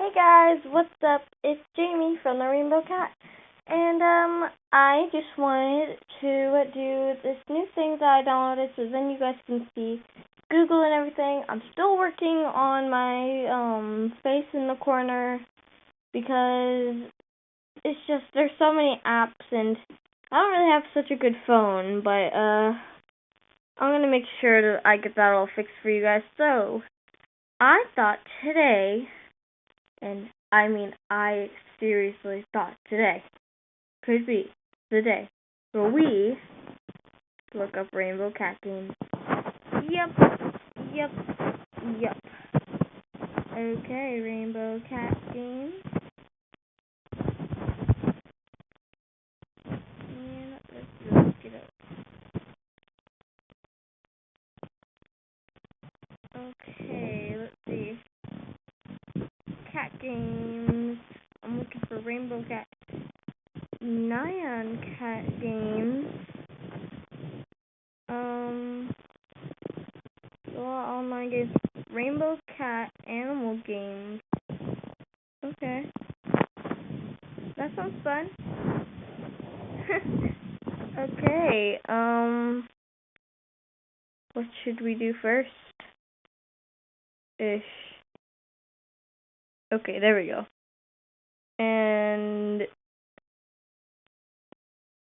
Hey guys, what's up? It's Jamie from TheRainbowCat, and I just wanted to do this new thing that I downloaded so then you guys can see Google and everything. I'm still working on my face in the corner because it's just there's so many apps and I don't really have such a good phone, but I'm gonna make sure that I get that all fixed for you guys. So I thought today. And I mean, I seriously thought today could be the day where we look up Rainbow Cat games. Yep. Okay, Rainbow Cat games. And let's look it up. Okay, let's see. Cat games. I'm looking for Rainbow Cat. Nyan Cat games. A lot of online games. Rainbow Cat animal games. Okay. That sounds fun. Okay, what should we do first? Ish. Okay, there we go. And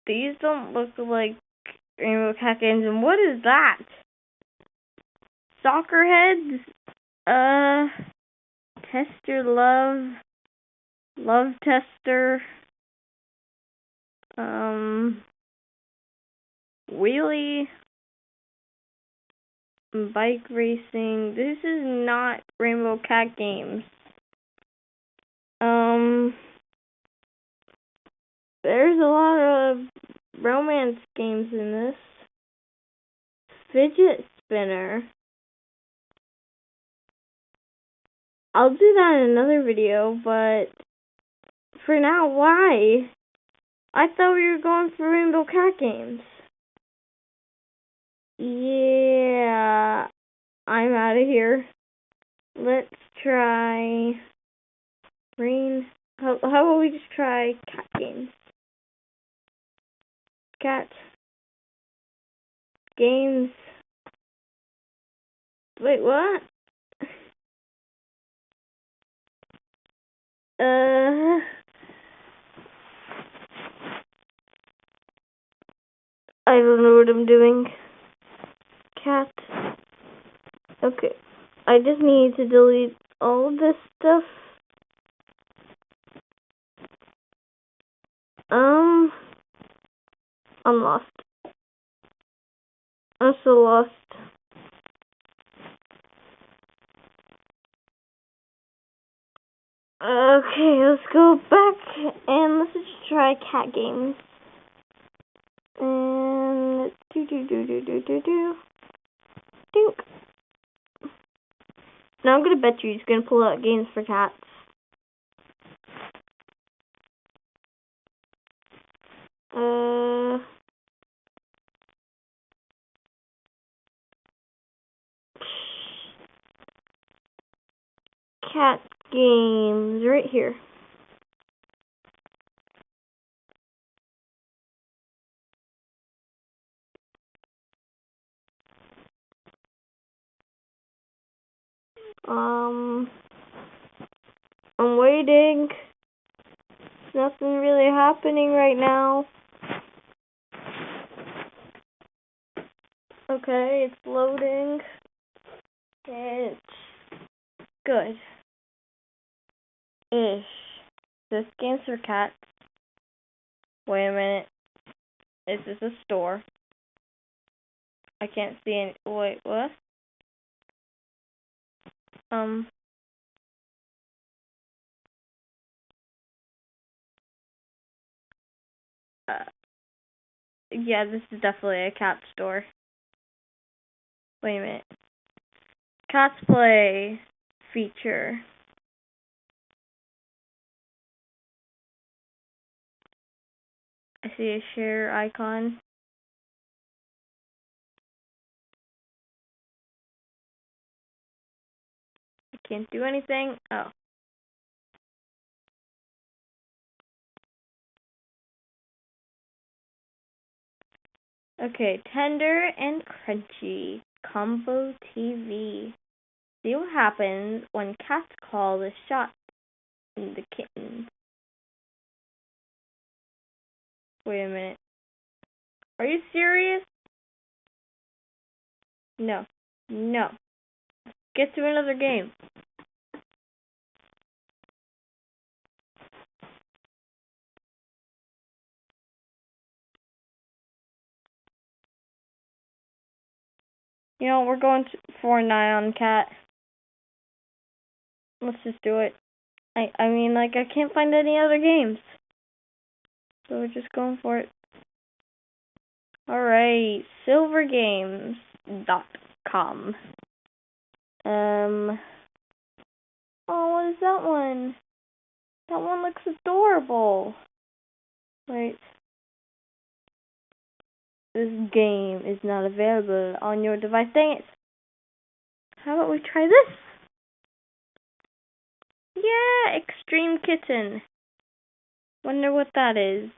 these don't look like Rainbow Cat games. And what is that? Soccer heads? Tester love tester. Wheelie. Bike racing. This is not Rainbow Cat games. There's a lot of romance games in this. Fidget spinner. I'll do that in another video, but for now, why? I thought we were going for Rainbow Cat games. Yeah, I'm out of here. Let's try How about we just try cat games? Cat games. Wait, what? I don't know what I'm doing. Cat. Okay. I just need to delete all of this stuff. I'm lost. I'm so lost. Okay, let's go back and let's just try cat games. And Dink. Now I'm gonna bet you he's gonna pull out games for cats. Cat games right here. I'm waiting. Nothing really happening right now. Okay, it's loading. It's good. Ish. This game's for cats. Wait a minute. Is this a store? I can't see any. Wait, what? Yeah, this is definitely a cat store. Wait a minute. Cats Play feature. I see a share icon. I can't do anything. Oh. Okay, tender and crunchy. Combo TV. See what happens when cats call the shots in the kitten. Wait a minute. Are you serious? No. No. Get to another game. You know, we're going for an Ion Cat. Let's just do it. I mean, like, I can't find any other games. So we're just going for it. Alright, silvergames.com. Oh, what is that one? That one looks adorable. Wait. This game is not available on your device. Dang it. How about we try this? Yeah, Extreme Kitten. Wonder what that is.